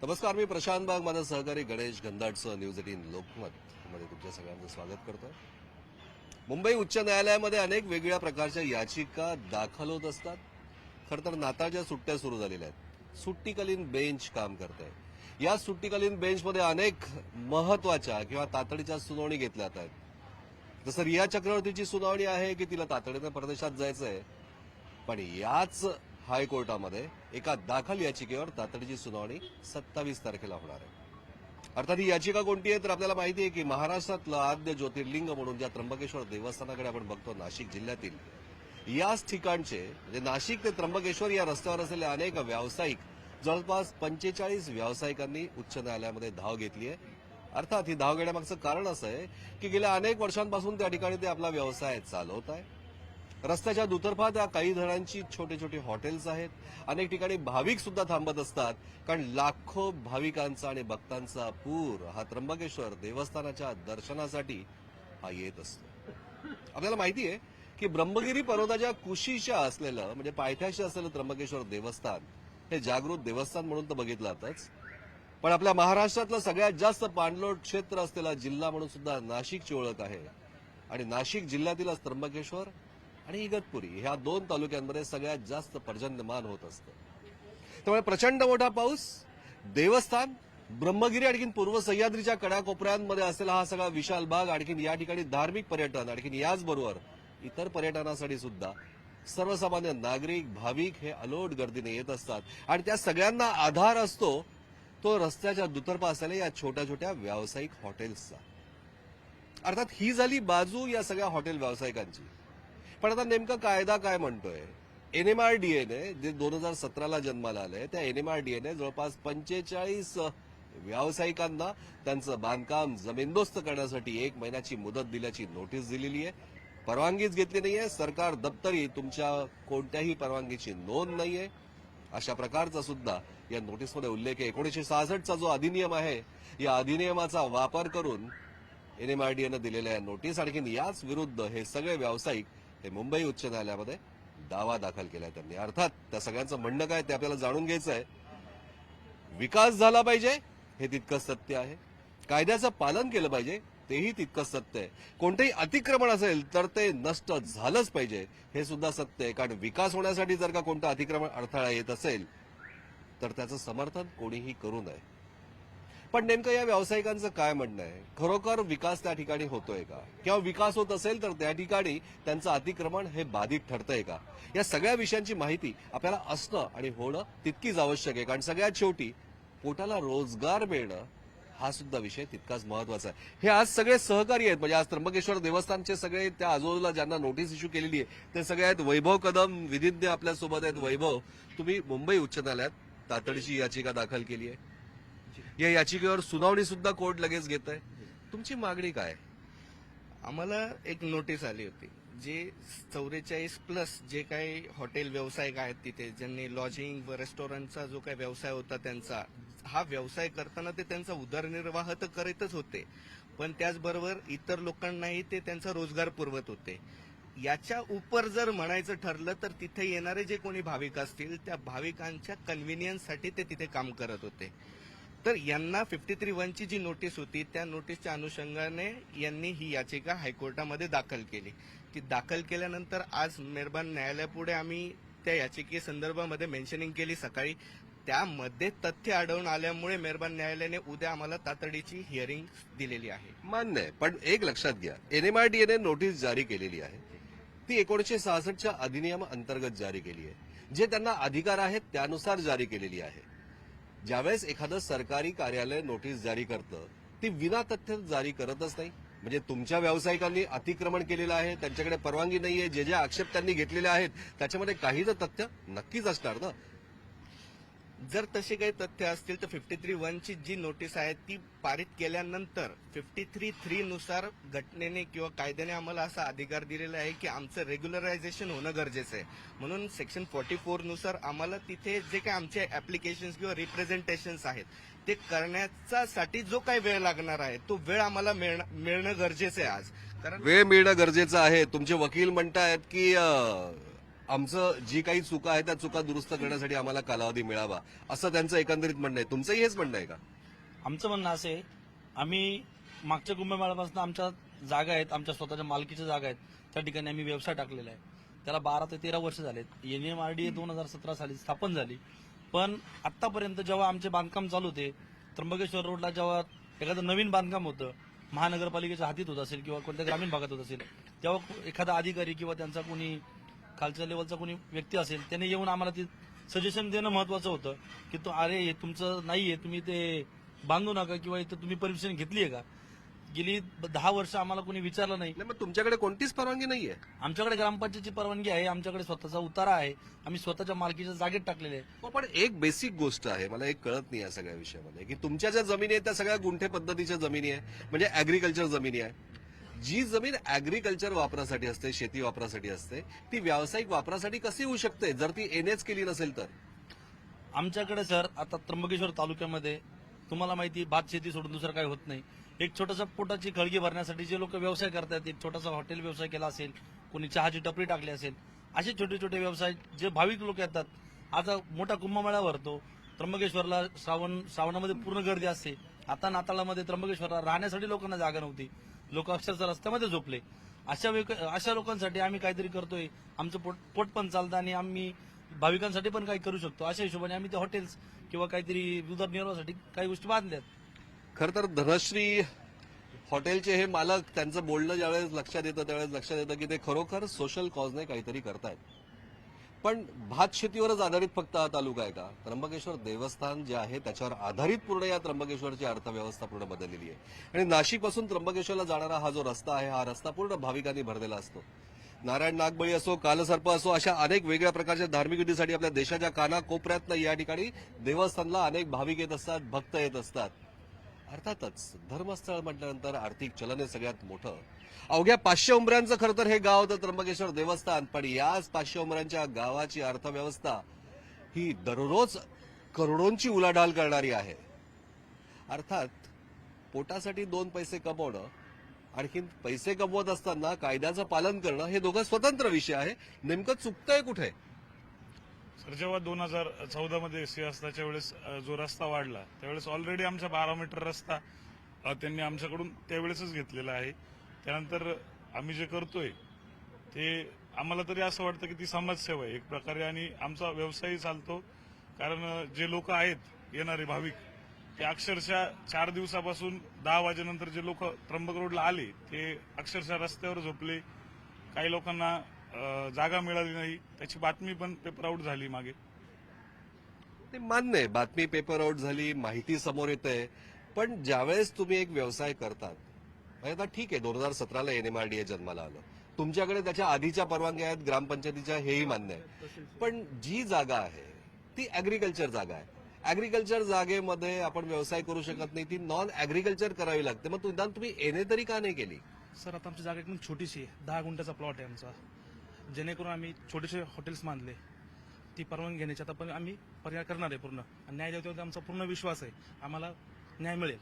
नमस्कार, मी प्रशांत बाग. माझा सहकारी गणेश गंधाटसह न्यूज 18 लोकमत मध्ये तुमच्या सगळ्यांचं स्वागत करतोय. मुंबई उच्च न्यायालयामध्ये अनेक वेगवेगळ्या प्रकारच्या याचिका दाखल होत असतात. खरं तर नाताळच्या सुट्ट्या सुरू झालेल्या आहेत. सुट्टीकालीन बेंच काम करत आहे. या सुट्टीकालीन बेंचमध्ये अनेक महत्वाच्या किंवा तातडीच्या सुनावणी घेतल्या जात आहेत. जसं रिया चक्रवर्तीची सुनावणी आहे की तिला तातडीनं परदेशात जायचं आहे, पण याच हायकोर्टामध्ये एका दाखल याचिकेवर तातडीची सुनावणी 27 तारखेला होणार आहे. अर्थात ही याचिका कोणती आहे तर आपल्याला माहिती आहे की महाराष्ट्रातलं आद्य ज्योतिर्लिंग म्हणून ज्या त्र्यंबकेश्वर देवस्थानाकडे आपण बघतो नाशिक जिल्ह्यातील, याच ठिकाणचे म्हणजे नाशिक ते त्र्यंबकेश्वर या रस्त्यावर असलेले अनेक व्यावसायिक, जवळपास 45 व्यावसायिकांनी उच्च न्यायालयामध्ये धाव घेतली आहे. अर्थात ही धाव घेण्यामागचं कारण असं आहे की गेल्या अनेक वर्षांपासून त्या ठिकाणी ते आपला व्यवसाय चालवत आहे. रस्त्याच्या दुतर्फा त्या काही जणांची छोटे छोटे हॉटेल्स आहेत. अनेक ठिकाणी भाविक सुद्धा थांबत असतात, कारण लाखो भाविकांचा आणि भक्तांचा पूर हा त्र्यंबकेश्वर देवस्थानाच्या दर्शनासाठी हा येत असतो. आपल्याला माहिती आहे की ब्रह्मगिरी पर्वताच्या कुशीच्या असलेलं म्हणजे पायथ्याशी असलेलं त्र्यंबकेश्वर देवस्थान हे जागृत देवस्थान म्हणून तर बघितलं जातच, पण आपल्या महाराष्ट्रातलं सगळ्यात जास्त पाणलोट क्षेत्र असलेला जिल्हा म्हणून सुद्धा नाशिकची ओळख आहे. आणि नाशिक जिल्ह्यातीलच त्र्यंबकेश्वर आणि इगतपुरी ह्या दोन तालुक्यांमध्ये सगळ्यात जास्त पर्जन्यमान होत असतं. त्यामुळे प्रचंड मोठा पाऊस, देवस्थान, ब्रह्मगिरी आणखीन पूर्व सह्याद्रीच्या कड्याकोपऱ्यांमध्ये असलेला हा सगळा विशाल भाग, आणखीन या ठिकाणी धार्मिक पर्यटन, आणखीन याचबरोबर इतर पर्यटनासाठी सुद्धा सर्वसामान्य नागरिक भाविक हे अलोट गर्दीने येत असतात. आणि त्या सगळ्यांना आधार असतो तो रस्त्याच्या दुतर्फा असलेल्या या छोट्या छोट्या व्यावसायिक हॉटेल्सचा. अर्थात ही झाली बाजू या सगळ्या हॉटेल व्यावसायिकांची. पण आता नेमका कायदा काय म्हणतोय? एनएमआरडीएने जे 2017ला जन्माला आलंय त्या एनएमआरडीएने जवळपास 45 व्यावसायिकांना त्यांचं बांधकाम जमीनदोस्त करण्यासाठी 1 महिन्याची मुदत दिल्याची नोटीस दिलेली आहे. परवानगीच घेतली नाहीये. सरकार दप्तरी तुमच्या कोणत्याही परवानगीची नोंद नाहीये, अशा प्रकारचा सुद्धा या नोटीसमध्ये उल्लेख आहे. 1966चा जो अधिनियम आहे या अधिनियमाचा वापर करून एनएमआरडीएनं दिलेल्या या नोटीस, आणखीन याच विरुद्ध हे सगळे व्यावसायिक हे मुंबई उच्च न्यायालयामध्ये दावा दाखल केलाय त्यांनी. अर्थात त्या सगळ्यांचं म्हणणं काय ते आपल्याला जाणून घ्यायचं आहे. विकास झाला पाहिजे हे तितकंच सत्य आहे, कायद्याचं पालन केलं पाहिजे तेही तितकंच सत्य आहे, कोणतेही अतिक्रमण असेल तर ते नष्ट झालंच पाहिजे हे सुद्धा सत्य आहे. कारण विकास होण्यासाठी जर का कोणतं अतिक्रमण अडथळा येत असेल तर त्याचं समर्थन कोणीही करू नये. पण नेमकं या व्यावसायिकांचं काय म्हणणं आहे? खरोखर विकास त्या ठिकाणी होतोय का? किंवा विकास होत असेल तर त्या ठिकाणी त्यांचं अतिक्रमण हे बाधित ठरतंय का? या सगळ्या विषयांची माहिती आपल्याला असणं आणि होणं तितकीच आवश्यक आहे. कारण सगळ्यात शेवटी पोटाला रोजगार मिळणं हा सुद्धा विषय तितकाच महत्वाचा आहे. हे आज सगळे सहकारी आहेत. म्हणजे आज त्र्यंबकेश्वर देवस्थानचे सगळे त्या आजूबाजूला ज्यांना नोटीस इश्यू केलेली आहे ते सगळे आहेत. वैभव कदम विधिज्ञ आपल्यासोबत आहेत. वैभव, तुम्ही मुंबई उच्च न्यायालयात तातडीची याचिका दाखल केली आहे. या याचिकेवर सुनावणी सुद्धा कोर्ट लगेच घेत आहे. तुमची मागणी काय? आम्हाला एक नोटीस आली होती, जे 44+ जे काही हॉटेल व्यावसायिक आहेत तिथे, ज्यांनी लॉजिंग व रेस्टॉरंटचा जो काही व्यवसाय होता त्यांचा, हा व्यवसाय करताना ते त्यांचा उदरनिर्वाह तर करीतच होते, पण त्याचबरोबर इतर लोकांनाही ते त्यांचा रोजगार पुरवत होते. याच्या उपर जर म्हणायचं ठरलं तर तिथे येणारे जे कोणी भाविक असतील त्या भाविकांच्या कन्व्हिनियन्ससाठी ते तिथे काम करत होते. तर यांना 53(1) जी नोटीस होती त्या नोटीसच्या अनुषंगाने यांनी ही याचिका हायकोर्टामध्ये दाखल केली. ती दाखल केल्यानंतर आज मेहरबान न्यायालयापुढे आम्ही त्या याचिकेसंदर्भामध्ये मेन्शनिंग केली सकाळी. त्यामध्ये तथ्य आढळून आल्यामुळे मेहरबान न्यायालयाने उद्या आम्हाला तातडीची हिअरिंग दिलेली आहे. मान्य आहे, पण एक लक्षात घ्या, एनएमआरडीएने नोटीस जारी केलेली आहे ती 1966च्या अधिनियम अंतर्गत जारी केली आहे. जे त्यांना अधिकार आहेत त्यानुसार जारी केलेली आहे. ज्यावेळेस एखादं सरकारी कार्यालय नोटीस जारी करतं ती विना तथ्य जारी करतच नाही. म्हणजे तुमच्या व्यावसायिकांनी अतिक्रमण केलेलं आहे, त्यांच्याकडे परवानगी नाहीये, जे आक्षेप त्यांनी घेतलेले आहेत त्याच्यामध्ये काही तर तथ्य नक्कीच असणार ना. जर तसे काही तथ्य असतील तर 53(1) ची जी नोटीस आहे ती पारित केल्यानंतर 53(3) नुसार घटनेने किंवा कायद्याने आम्हाला असा अधिकार दिलेला आहे की आमचं रेग्युलरायझेशन होणं गरजेचं आहे. म्हणून सेक्शन 44 नुसार आम्हाला तिथे जे काही आमचे ऍप्लिकेशन्स किंवा रिप्रेझेंटेशन्स आहेत ते करण्यासाठी जो काही वेळ लागणार आहे तो वेळ आम्हाला मिळणं गरजेचं आहे आज. कारण वेळ मिळणं गरजेचं आहे. तुमचे वकील म्हणतायत की आमचं जी काही चुका आहे त्या चुका दुरुस्त करण्यासाठी आम्हाला कालावधी मिळावा असं त्यांचं एकंदरीत म्हणणं आहे. तुमचंही हेच म्हणणं आहे का? आमचं म्हणणं असं आहे, आम्ही मागच्या कुंभमेळ्यापासून आमच्या जागा आहेत, आमच्या स्वतःच्या मालकीच्या जागा आहेत, त्या ठिकाणी आम्ही व्यवसाय टाकलेला आहे. त्याला 12 ते 13 वर्ष झालेत. NMRDA 2017 साली स्थापन झाली, पण आतापर्यंत जेव्हा आमचे बांधकाम चालू होते, त्र्यंबकेश्वर रोडला जेव्हा एखादं नवीन बांधकाम होतं, महानगरपालिकेच्या हातीत होत असेल किंवा कोणत्या ग्रामीण भागात होत असेल, तेव्हा एखादा अधिकारी किंवा त्यांचा कोणी खालच्या लेवलचा कोणी व्यक्ती असेल, त्याने येऊन आम्हाला ते सजेशन देणं महत्वाचं होतं की तो अरे हे तुमचं नाहीये, तुम्ही ते बांधू नका किंवा इथं तुम्ही परमिशन घेतली आहे का. गेली 10 वर्ष आम्हाला कोणी विचारलं नाही. नाही, मग तुमच्याकडे कोणतीच परवानगी नाहीये. आमच्याकडे ग्रामपंचायतीची परवानगी आहे, आमच्याकडे स्वतःचा उतारा आहे, आम्ही स्वतःच्या मालकीच्या जागेत टाकलेले आहे. हो, पण एक बेसिक गोष्ट आहे, मला एक कळत नाही या सगळ्या विषयामध्ये, की तुमच्या ज्या जमिनी आहेत त्या सगळ्या गुंठे पद्धतीच्या जमिनी आहे, म्हणजे अॅग्रिकल्चर जमिनी आहे. जी जमीन अॅग्रिकल्चर वापरासाठी असते, शेती वापरासाठी असते, ती व्यावसायिक वापरासाठी कशी होऊ शकते जर ती NH केली नसेल तर? आमच्याकडे सर आता त्र्यंबकेश्वर तालुक्यामध्ये तुम्हाला माहिती भात शेती सोडून दुसरं काही होत नाही. एक छोटासा पोटाची खळगी भरण्यासाठी जे लोक व्यवसाय करतात, एक छोटासा हॉटेल व्यवसाय केला असेल, कोणी चहाची टपरी टाकली असेल, असे छोटे छोटे व्यवसाय जे भाविक लोक येतात. आता मोठा कुंभमेळा भरतो त्र्यंबकेश्वरला, श्रावणामध्ये पूर्ण गर्दी असते. आता नाताळामध्ये त्र्यंबकेश्वरला राहण्यासाठी लोकांना जागा नव्हती, लोक अक्षरशः रस्त्यामध्ये झोपले. अशा लोकांसाठी आम्ही काहीतरी करतोय, आमचं पोट पण चालतं आणि आम्ही भाविकांसाठी पण काही करू शकतो. अशा हिशोबाने आम्ही ते हॉटेल्स किंवा काहीतरी उदरनिर्वाहासाठी काही गोष्टी बांधल्यात. खरं तर धनश्री हॉटेलचे हे मालक, त्यांचं बोलणं ज्यावेळेस लक्षात येतं त्यावेळेस लक्षात येतं की ते खरोखर सोशल कॉजने काहीतरी करतायत. पण भात शेतीवरच आधारित फक्त हा तालुका आहे का? त्र्यंबकेश्वर देवस्थान जे आहे त्याच्यावर आधारित पूर्ण या त्र्यंबकेश्वरची अर्थव्यवस्था पूर्ण बदललेली आहे. आणि नाशिकपासून त्र्यंबकेश्वरला जाणारा हा जो रस्ता आहे, हा रस्ता पूर्ण भाविकांनी भरलेला असतो. नारायण नागबळी असो, कालसर्प असो, अशा अनेक वेगळ्या प्रकारच्या धार्मिक विधीसाठी आपल्या देशाच्या कानाकोपऱ्यातनं या ठिकाणी देवस्थानला अनेक भाविक येत असतात, भक्त येत असतात. अर्थातच धर्मस्थळ म्हटल्यानंतर आर्थिक चलन हे सगळ्यात मोठं. अवघ्या 500 उंबऱ्यांचं खरं तर हे गाव होतं त्र्यंबकेश्वर देवस्थान, पण याच 500 उंबऱ्यांच्या गावाची अर्थव्यवस्था ही दररोज करोडोंची उलाढाल करणारी आहे. अर्थात पोटासाठी 2 पैसे कमवणं, आणखी पैसे कमवत असताना कायद्याचं पालन करणं हे दोघं स्वतंत्र विषय आहे. नेमकं चुकतंय कुठे? सर, जेव्हा 2014 मध्ये सिंहस्थाच्या वेळेस जो रस्ता वाढला त्यावेळेस ऑलरेडी आमचा 12 मीटर रस्ता त्यांनी आमच्याकडून त्यावेळेसच घेतलेला आहे. त्यानंतर आम्ही जे करतोय ते आम्हाला तरी असं वाटतं की ती समाजसेवा आहे एक प्रकारे, आणि आमचा व्यवसायही चालतो. कारण जे लोक आहेत येणारे भाविक, ते अक्षरशः 4 दिवसापासून 10 वाजेनंतर जे लोक त्र्यंबक रोडला आले ते अक्षरशः रस्त्यावर झोपले. काही लोकांना जागा मिळाली नाही, त्याची बातमी पण पेपर आउट झाली मागे. ते मान्य आहे, बातमी पेपर आउट झाली, माहिती समोर येते. पण ज्यावेळेस तुम्ही एक व्यवसाय करतात, म्हणजे आता ठीक आहे 2017ला NMRDA जन्माला आलं, तुमच्याकडे त्याच्या आधीच्या परवानग्या आहेत ग्रामपंचायतीच्या, हेही मान्य आहे. पण जी जागा आहे ती अॅग्रिकल्चर जागा आहे. अॅग्रिकल्चर जागेमध्ये आपण व्यवसाय करू शकत नाही, ती नॉन अॅग्रिकल्चर करावी लागते. मग तुम्ही NA तरी का नाही केली? सर, आता आमची जागा एकदम छोटीशी आहे, 10 गुंठ्याचा प्लॉट आहे आमचा, जेणेकरून आम्ही छोटेसे हॉटेल्स बांधले. ती परवानगी घेण्याची आता पण आम्ही पर्याय करणार आहे पूर्ण, आणि न्याय देवतेवर आमचा पूर्ण विश्वास आहे, आम्हाला न्याय मिळेल.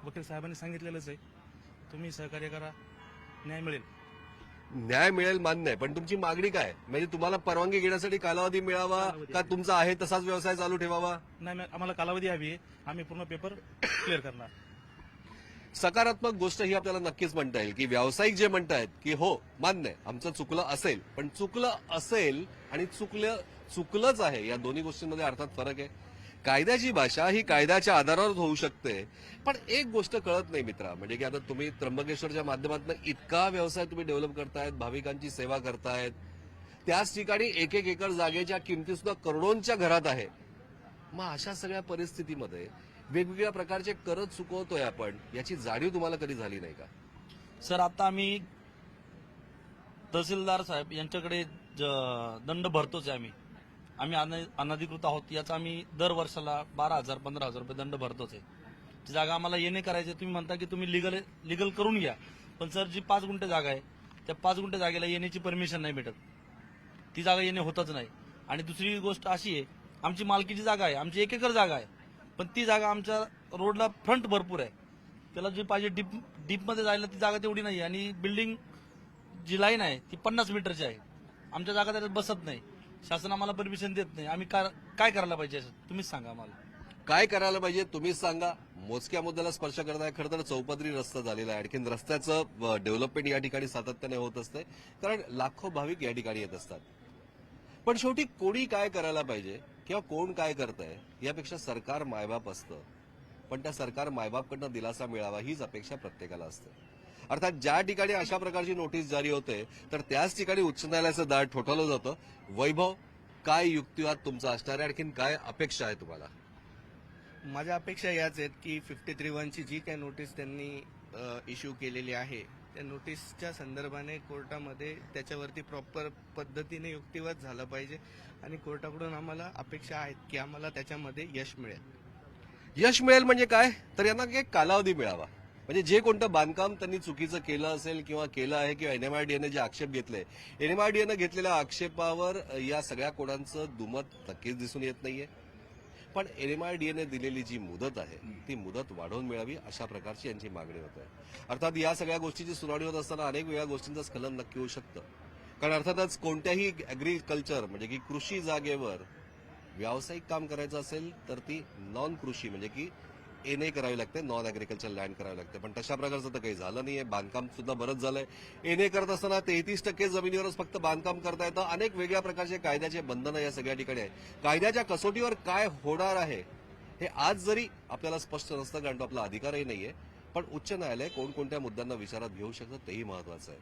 वकील साहेबांनी सांगितलेलंच आहे, तुम्ही सहकार्य करा, न्याय मिळेल. न्याय मिळेल मान्य आहे, पण तुमची मागणी काय? म्हणजे तुम्हाला परवानगी घेण्यासाठी कालावधी मिळावा का तुमचा आहे तसाच व्यवसाय चालू ठेवावा? नाही, आम्हाला कालावधी हवी आहे, आम्ही पूर्ण पेपर क्लिअर करणार. सकारात्मक गोष्ट ही आपल्याला नक्कीच म्हणता येईल की व्यावसायिक जे म्हणतायत की हो मान्य आहे, आमचं चुकलं असेल, पण चुकलं असेल आणि चुकलंच आहे या दोन्ही गोष्टींमध्ये अर्थात फरक आहे. कायद्याची भाषा ही कायद्याच्या आधारावर होऊ शकते. पण एक गोष्ट कळत नाही मित्रा, म्हणजे की आता तुम्ही त्र्यंबकेश्वरच्या माध्यमातून इतका व्यवसाय तुम्ही डेव्हलप करतायत, भाविकांची सेवा करतायत, त्याच ठिकाणी 1-1 एकर जागेच्या किमती सुद्धा करोडोंच्या घरात आहे. मग अशा सगळ्या परिस्थितीमध्ये वेगवेगळ्या प्रकारचे कर चुकवतोय आपण, याची जाणीव तुम्हाला कधी झाली नाही का? सर, आता आम्ही तहसीलदार साहेब यांच्याकडे दंड भरतोच आहे. आम्ही अनधिकृत आहोत याचा आम्ही दर वर्षाला 12,000 15,000 रुपये दंड भरतोच आहे. ती जागा आम्हाला येणे करायची, तुम्ही म्हणता की तुम्ही लिगल करून घ्या, पण सर जी 5 गुंठे जागा आहे त्या 5 गुंठे जागेला येण्याची परमिशन नाही भेटत, ती जागा येणे होतच नाही. आणि दुसरी गोष्ट अशी आहे, आमची मालकीची जागा आहे, आमची 1 एकर जागा आहे, पण ती जागा आमच्या रोडला फ्रंट भरपूर आहे, त्याला जी पाहिजे डीप मध्ये जायला ती जागा तेवढी नाही. आणि बिल्डिंग जी लाईन आहे ती 50 मीटरची आहे, आमच्या जागा त्याच्यात बसत नाही, शासन आम्हाला परमिशन देत नाही. आम्ही काय करायला पाहिजे तुम्हीच सांगा आम्हाला. काय करायला पाहिजे तुम्हीच सांगा. मोजक्या मुद्द्याला स्पर्श करताय. खरं तर चौपदरी रस्ता झालेला आहे. आणखीन रस्त्याचं डेव्हलपमेंट या ठिकाणी सातत्याने होत असते, कारण लाखो भाविक या ठिकाणी येत असतात. पण शेवटी कोणी काय करायला पाहिजे किंवा कोण काय करतंय यापेक्षा सरकार मायबाप असतं, पण त्या सरकार मायबापकडनं दिलासा मिळावा हीच अपेक्षा प्रत्येकाला असते. अर्थात ज्या ठिकाणी अशा प्रकारची नोटीस जारी होते तर त्याच ठिकाणी उच्च न्यायालयाचं दार ठोठावलं जातं. वैभव, काय युक्तिवाद तुमचा असणार आहे, आणखीन काय अपेक्षा आहे तुम्हाला? माझ्या अपेक्षा याच आहेत की 53(1) जी काही नोटीस त्यांनी इश्यू केलेली आहे त्या नोटीसच्या संदर्भाने कोर्टामध्ये त्याच्यावरती प्रॉपर पद्धतीने युक्तिवाद झाला पाहिजे आणि कोर्टाकडून आम्हाला अपेक्षा आहेत की आम्हाला त्याच्यामध्ये यश मिळेल. यश मिळेल म्हणजे काय, तर यांना एक कालावधी मिळावा. म्हणजे जे कोणतं बांधकाम त्यांनी चुकीचं केलं असेल किंवा केलं आहे किंवा एनएमआरडीएने जे आक्षेप घेतले, एनएमआरडीएनं घेतलेल्या आक्षेपावर या सगळ्या कोणाचं दुमत नक्कीच दिसून येत नाहीये. पण एनएमआरडीएने दिलेली जी मुदत आहे ती मुदत वाढवून मिळावी अशा प्रकारची यांची मागणी होत आहे. अर्थात या सगळ्या गोष्टीची सुनावणी होत असताना अनेक वेगळ्या गोष्टींचं स्खलन नक्की होऊ शकतं. कारण अर्थातच कोणत्याही अॅग्रिकल्चर म्हणजे की कृषी जागेवर व्यावसायिक काम करायचं असेल तर ती नॉन कृषी म्हणजे की एनए करावी लागते, नॉन अॅग्रिकल्चर लँड करावी लागते. पण तशा प्रकारचं तर काही झालं नाहीये. बांधकाम सुद्धा बरंच झालंय. एनए करत असताना 33% जमिनीवरच फक्त बांधकाम करता येतं. अनेक वेगळ्या प्रकारचे कायद्याचे बंधनं या सगळ्या ठिकाणी आहे. कायद्याच्या कसोटीवर काय होणार आहे हे आज जरी आपल्याला स्पष्ट नसतं, कारण तो आपला अधिकारही नाहीये. पण उच्च न्यायालय कोणकोणत्या मुद्द्यांना विचारात घेऊ शकतं तेही महत्वाचं आहे.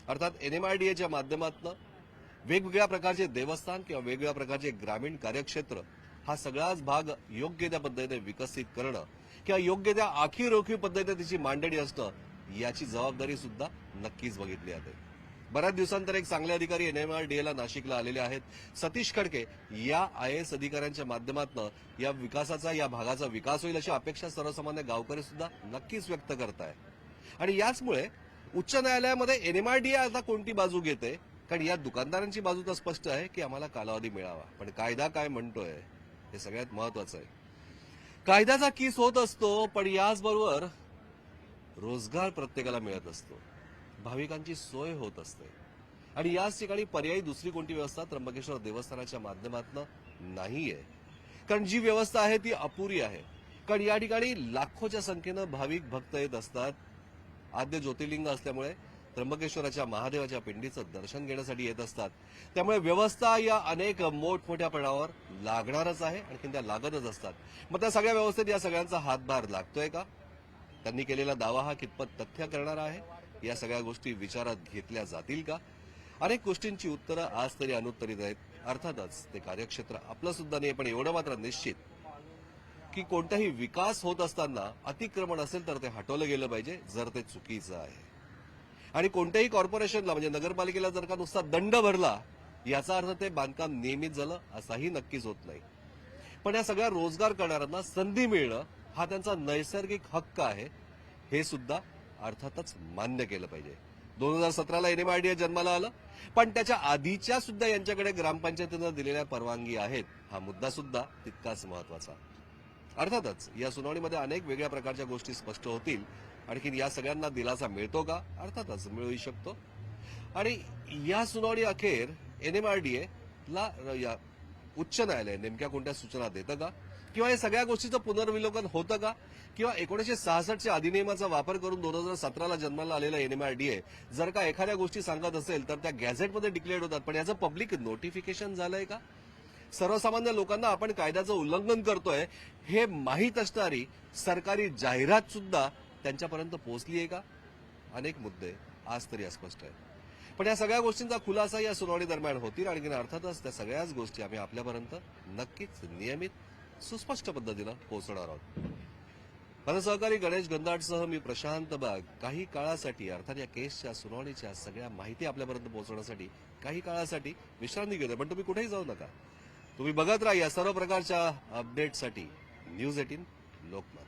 अर्थात एनएमआरडीएच्या माध्यमातून वेगवेगळ्या प्रकारचे देवस्थान किंवा वेगवेगळ्या प्रकारचे ग्रामीण कार्यक्षेत्र हा सगळाच भाग योग्य त्या पद्धतीने विकसित करणं किंवा योग्य त्या आखीव पद्धतीने त्याची मांडणी असणं याची जबाबदारी सुद्धा नक्कीच बघितली जाते. बऱ्याच दिवसांतर एक चांगले अधिकारी एनएमआरडीएला नाशिकला आलेले आहेत. सतीश खडके या आयएएस अधिकाऱ्यांच्या माध्यमातून या विकासाचा, या भागाचा विकास होईल अशी अपेक्षा सर्वसामान्य गावकरी सुद्धा नक्कीच व्यक्त करताय. आणि याचमुळे उच्च न्यायालयामध्ये एनएमआरडीए आता कोणती बाजू घेते, कारण या दुकानदारांची बाजू तर स्पष्ट आहे की आम्हाला कालावधी मिळावा, पण कायदा काय म्हणतोय हे सगळ्यात महत्वाचं आहे. कायद्याचा कीस होत असतो, पण याचबरोबर रोजगार प्रत्येकाला मिळत असतो, भाविकांची सोय होत असते. आणि याच ठिकाणी पर्यायी दुसरी कोणती व्यवस्था त्र्यंबकेश्वर देवस्थानाच्या माध्यमातून नाहीये, कारण जी व्यवस्था आहे ती अपुरी आहे. कारण या ठिकाणी लाखोच्या संख्येनं भाविक भक्त येत असतात. आद्य ज्योतिर्लिंग असल्यामुळे त्र्यंबकेश्वराच्या महादेवाच्या पिंडीचं दर्शन घेण्यासाठी येत असतात. त्यामुळे व्यवस्था या अनेक मोठमोठ्या पणावर लागणारच आहे, आणखी त्या लागतच असतात. मग त्या सगळ्या व्यवस्थेत या सगळ्यांचा हातभार लागतोय का? त्यांनी केलेला दावा हा कितपत तथ्य करणार आहे? या सगळ्या गोष्टी विचारात घेतल्या जातील का? अनेक गोष्टींची उत्तरं आज तरी अनुत्तरित आहेत. अर्थातच ते कार्यक्षेत्र आपलं सुद्धा नाही, पण एवढं मात्र निश्चित की कोणताही विकास होत असताना अतिक्रमण असेल तर ते हटवलं गेलं पाहिजे, जर ते चुकीचं आहे. आणि कोणत्याही कॉर्पोरेशनला म्हणजे नगरपालिकेला जर का नुसता दंड भरला याचा अर्थ ते बांधकाम नियमित झालं असाही नक्कीच होत नाही. पण या सगळ्या रोजगार करणाऱ्यांना संधी मिळणं हा त्यांचा नैसर्गिक हक्क आहे, हे सुद्धा अर्थातच मान्य केलं पाहिजे. 2017ला एनएमआरडीए जन्माला आलं, पण त्याच्या आधीच्या सुद्धा यांच्याकडे ग्रामपंचायतीनं दिलेल्या परवानगी आहेत, हा मुद्दा सुद्धा तितकाच महत्वाचा. अर्थातच या सुनावणीमध्ये अनेक वेगळ्या प्रकारच्या गोष्टी स्पष्ट होतील. आणखीन या सगळ्यांना दिलासा मिळतो का? अर्थातच मिळूही शकतो. आणि या सुनावणी अखेर एनएमआरडीए ला या उच्च न्यायालय नेमक्या कोणत्या सूचना देतं का, किंवा या सगळ्या गोष्टीचं पुनर्विलोकन होतं का, किंवा 1966च्या अधिनियमाचा वापर करून 2017ला जन्माला आलेला एनएमआरडीए जर का एखाद्या गोष्टी सांगत असेल तर त्या गॅझेटमध्ये डिक्लेअर्ड होतात, पण याचं पब्लिक नोटिफिकेशन झालंय का? सर्वसामान्य लोकांना आपण कायद्याचं उल्लंघन करतोय हे माहीत असणारी सरकारी जाहिरात सुद्धा त्यांच्यापर्यंत पोहोचली आहे का? अनेक मुद्दे आज तरी अस्पष्ट आहेत. पण या सगळ्या गोष्टींचा खुलासा या सुनावणी दरम्यान होतील. आणि अर्थातच त्या सगळ्याच गोष्टी आम्ही आपल्यापर्यंत नक्कीच नियमित सुस्पष्ट पद्धतीनं पोहोचणार आहोत. माझा सहकारी गणेश गंधाटसह मी प्रशांत बाग काही काळासाठी, अर्थात या केसच्या सुनावणीच्या सगळ्या माहिती आपल्यापर्यंत पोहोचवण्यासाठी काही काळासाठी विश्रांती घेतोय. पण तुम्ही कुठेही जाऊ नका. तुम्ही बघत राहा या सर्व प्रकारच्या अपडेटसाठी न्यूज 18 लोकमत.